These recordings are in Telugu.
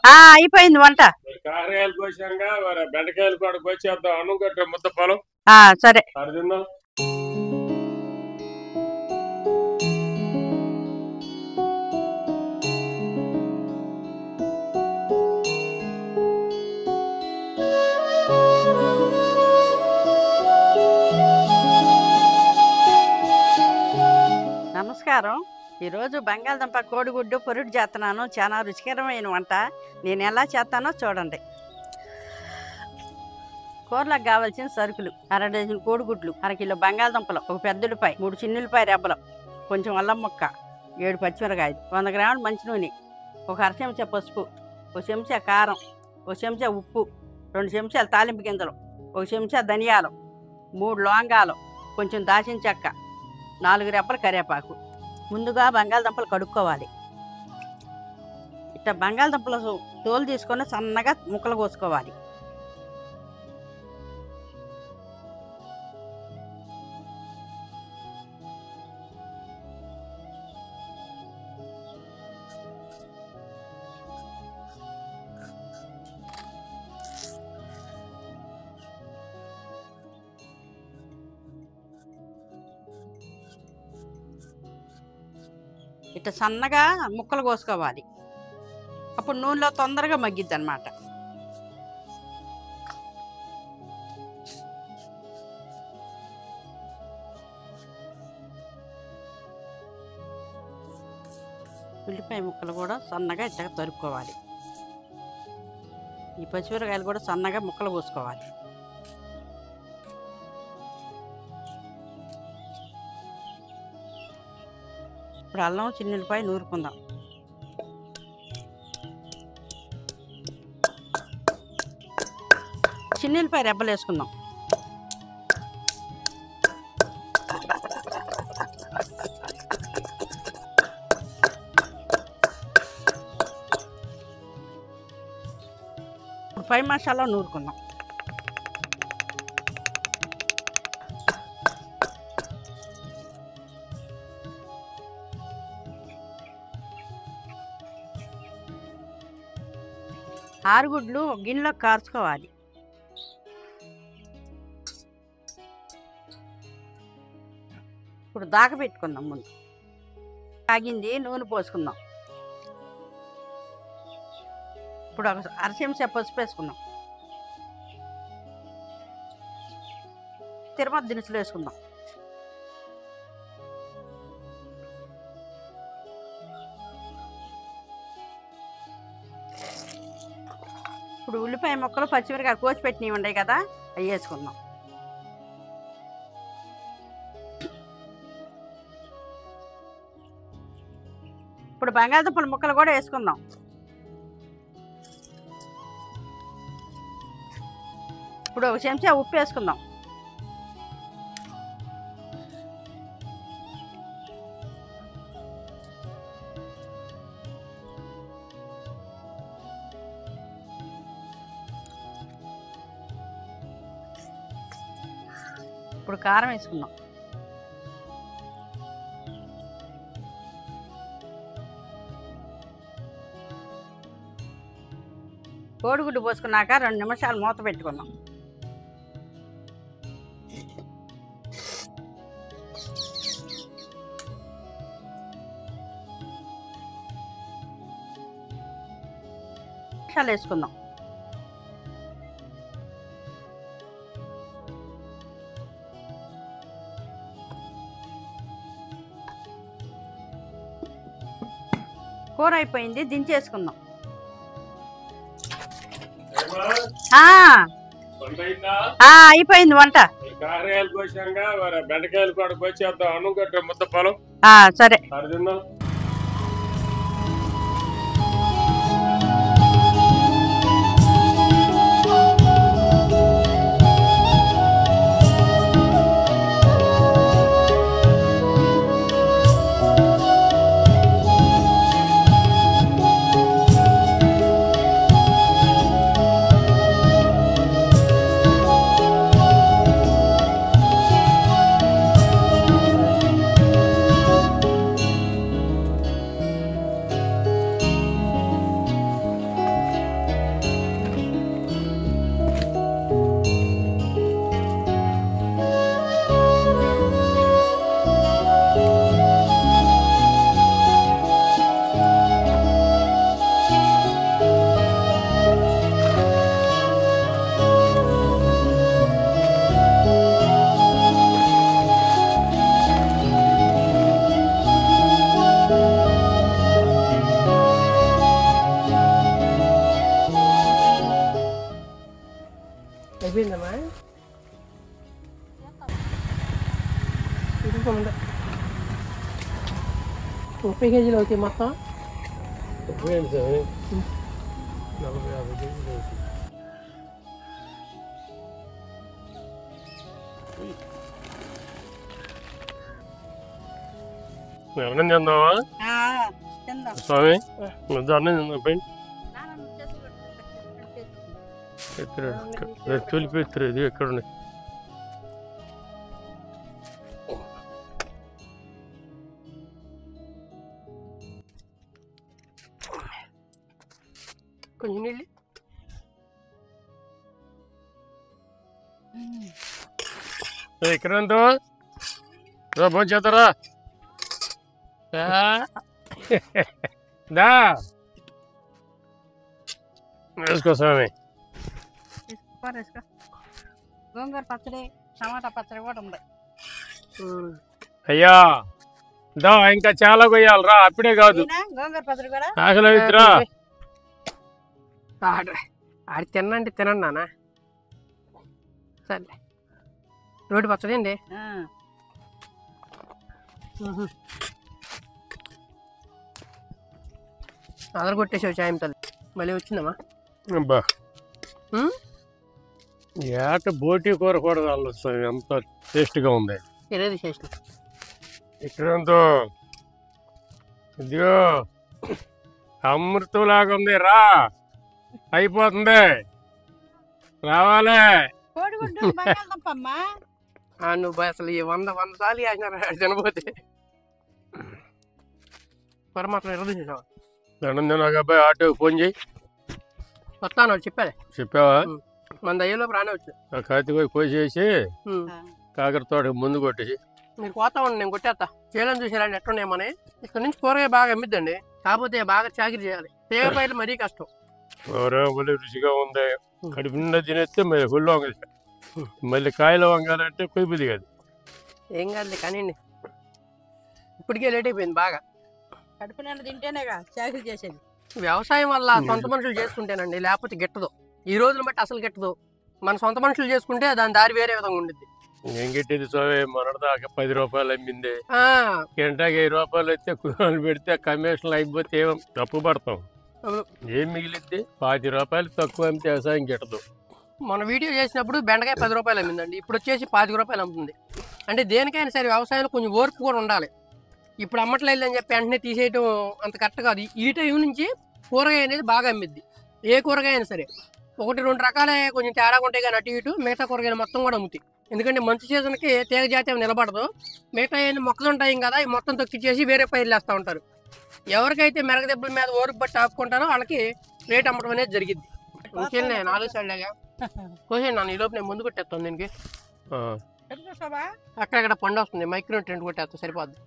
ఆ అయిపోయింది వంట. కారకాయలు కోసాంగా బెండకాయలు కూడా కోసేద్దాం. అన్నం కట్టే ముద్ద పొలం. సరే. నమస్కారం. ఈరోజు బంగాళదుంప కోడిగుడ్డు పొరుడు చేస్తున్నాను. చాలా రుచికరమైన వంట. నేను ఎలా చేస్తానో చూడండి. కూరలకు కావాల్సిన సరుకులు: అర డజన్ కోడిగుడ్లు, అరకిలో బంగాళదుంపలు, ఒక పెద్ద ఉల్లిపాయ, 3 చిన్న ఉల్లిపాయ రెబ్బలు, కొంచెం అల్లం ముక్క, 7 పచ్చిమిరకాయలు, 100 గ్రాముల మంచి నూనె, ఒక అర చెంచా పసుపు, 1 చెంచా కారం, 1 చెంచా ఉప్పు, 2 చెంచాలు తాలింపు గింజలు, 1 చెంచా ధనియాలు, 3 లవంగాలు, కొంచెం దాచిన చెక్క, 4 రెబ్బల కరివేపాకు. ముందుగా బంగాళదుంపలు కడుక్కోవాలి. ఇట్లా బంగాళదుంపలు తోలు తీసుకొని సన్నగా ముక్కలు కోసుకోవాలి. ఇట్లా సన్నగా ముక్కలు కోసుకోవాలి. అప్పుడు నూనెలో తొందరగా మగ్గిద్ది అన్నమాట. ఉల్లిపాయ ముక్కలు కూడా సన్నగా ఇట్లా తరుక్కోవాలి. ఈ పచ్చిమిరకాయలు కూడా సన్నగా ముక్కలు కోసుకోవాలి. ఇప్పుడు అల్లం చిన్న ఉల్లిపాయ నూరుకుందాం. చిన్న ఉల్లిపాయ రెబ్బలు వేసుకుందాం. ఇప్పుడు పై మసాలా నూరుకుందాం. ఆరుగుడ్లు గిన్నెలో కార్చుకోవాలి. ఇప్పుడు దాక పెట్టుకుందాం. ముందు కాగింది, నూనె పోసుకుందాం. ఇప్పుడు ఒక అర చెంచా పసుపు వేసుకుందాం. తిరుమల దినుసులు వేసుకుందాం. ఇప్పుడు ఉల్లిపాయ ముక్కలు పచ్చిమిరకాయ కోసి పెట్టినవి ఉన్నాయి కదా, అవి వేసుకుందాం. ఇప్పుడు బంగాళదుంపల ముక్కలు కూడా వేసుకుందాం. ఇప్పుడు 1 చెంచా ఉప్పు వేసుకుందాం. ఇప్పుడు కారం వేసుకుందాం. కోడిగుడ్డు పోసుకున్నాక 2 నిమిషాలు మూత పెట్టుకుందాం. నిమిషాలు వేసుకుందాం. కూర అయిపోయింది, దించేసుకుందాం. అయిపోయింది వంట. కారకాయలు కోసాంగా బెండకాయలు కూడా కోసేద్దాం. అన్నం కట్టే ముద్ద పొలం. సరే. 30 కేజీలు అవుతాయి మొత్తం. 40-50 కేజీలు అవుతాయి. అన్నం తిందామా స్వామి? అన్నం తిందాం పైన తొలిపెత్తారు. ఇది ఎక్కడ ఉన్నాయి? కొంచెం నీళ్ళు. ఇక్కడ ఎంతో భోజనం చేస్తారా? దా వేసుకో స్వామి. గోంగూర పచ్చడి, టమాటా పచ్చడి కూడా ఉంది. అయ్యా దా ఇంకా చాలా కొయ్యాలరా, అప్పుడే కాదు. గోంగూర పచ్చడి కూడా ఆకలి అవుతురా. ఆడి తినండి, తినండి నాన్న. సరే రోడ్డు పచ్చడి అండి. అదరు కొట్టేసావు చాయం తల్లి. మళ్ళీ వచ్చిందమ్మా. అబ్బా ఏట బోటి కూర కూడా వస్తుంది, ఎంత టేస్ట్గా ఉంది. ఏది చేసిన ఇక్కడంతో ఇదిగో అమృతం ఉంది. రా అయిపోతుంది, రావాలి. నువ్వు అసలు 100 సార్లు వేసినారు తినబోతే. పరమాత్మ ఎర్రది చేసావా? దండం తిన్నాక అబ్బాయి ఆటోకి ఫోన్ చేయి. వస్తాను చెప్పాలి. చెప్పావా? మన దయ్యలో ప్రాణం వచ్చింది. ఆ కాతి పోయి కోసేసి కాకర తోటకి ముందు కొట్టేసి మీరు కోతా ఉండి నేను కొట్టేస్తా. చేయాలని చూసారండి ఎట్లున్నాయమని. ఇక్కడ నుంచి కూరగాయ బాగా అమ్మిద్దండి, కాకపోతే బాగా చాకిరి చేయాలి. తీగపాయలు మరీ కష్టం. కూర రుచిగా ఉంది, కడుపు నిండా తినేస్తే మళ్ళీ ఒళ్ళు వంగ, మళ్ళీ కాయలు వంగాలంటే కొయ్యిపోది కాదు. ఏం కాదు కానీ ఇప్పటికే లేట్ అయిపోయింది బాగా. కడుపు నిండా తింటేనేగా చాకరీ చేసేది. వ్యవసాయం వల్ల సొంత మనుషులు చేసుకుంటేనండి, లేకపోతే గిట్టదు. ఈ రోజున బట్టి అసలు గిట్టదు. మన సొంత మనుషులు చేసుకుంటే దాని దారి వేరే విధంగా ఉంటుంది. ఏం గిట్టేది స్వామి? మొన్నటిదాకా 10 రూపాయలు అమ్మింది, గంటకి 5 రూపాయలు అయితే కూరలు పెడితే కమిషన్లు అయిపోతే ఏం తప్పు పడతాం. ఏం మిగిలిద్ది? 10 రూపాయలు తక్కువ అమ్మితే వ్యవసాయం గిట్టదు. మన వీడియో చేసినప్పుడు బెండకాయ 10 రూపాయలు అమ్మిందండి, ఇప్పుడు వచ్చేసి 25 రూపాయలు అమ్ముతుంది. అంటే దేనికైనా సరే వ్యవసాయంలో కొంచెం ఓర్పు కూడా ఉండాలి. ఇప్పుడు అమ్మట్లేదు అని చెప్పి వెంటనే తీసేయటం అంత కరెక్ట్ కాదు. ఈ టైం నుంచి కూరగాయ అనేది బాగా అమ్మిద్ది. ఏ కూరగాయ అయినా సరే 1-2 రకాలే కొంచెం తేడాగా ఉంటాయి, కానీ అటు ఇటు మిగతా కూరగాయలు మొత్తం కూడా అమ్ముతాయి. ఎందుకంటే మంచి సీజన్కి తీగ జాతి నిలబడదు. మిగతా మొక్కలు ఉంటాయి కదా, ఈ మొత్తం తొక్కిచ్చేసి వేరే పైర్లు వేస్తూ ఉంటారు. ఎవరికైతే మెరగదెబ్బల మీద ఓరుకు బట్టి ఆపుకుంటారో వాళ్ళకి రేట్ అమ్మడం అనేది జరిగింది. ఇంకేంలే 4 సైడ్లాగా కోసేయండి నన్ను. ఈ లోపు నేను ముందు కొట్టేస్తాను దీనికి. అక్కడక్కడ పండు వస్తుంది, మైక్రో ట్రెండ్ కొట్టేస్తా సరిపోద్ది.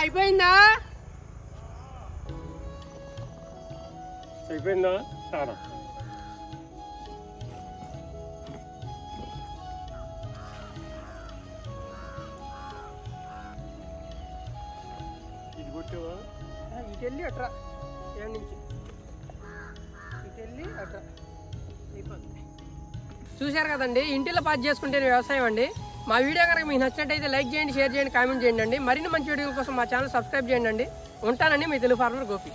అయిపోయిందా? అయిపోయిందా? ఇది కొట్టేవా? ఇటు వెళ్ళి అట్రా, ఏడు నుంచి ఇటు వెళ్ళి అట్రా అయిపోతుంది. చూశారు కదండి, ఇంటిలో పాస్ చేసుకుంటే వ్యవసాయం అండి. మా వీడియో కనుక మీకు నచ్చినట్టయితే లైక్ చేయండి, షేర్ చేయండి, కామెంట్ చేయండి అండి. మరిన్ని మంచి వీడియోల కోసం మా ఛానల్ సబ్స్క్రైబ్ చేయండి అండి. ఉంటానండి మీ తెలుగు ఫార్మర్ గోపి.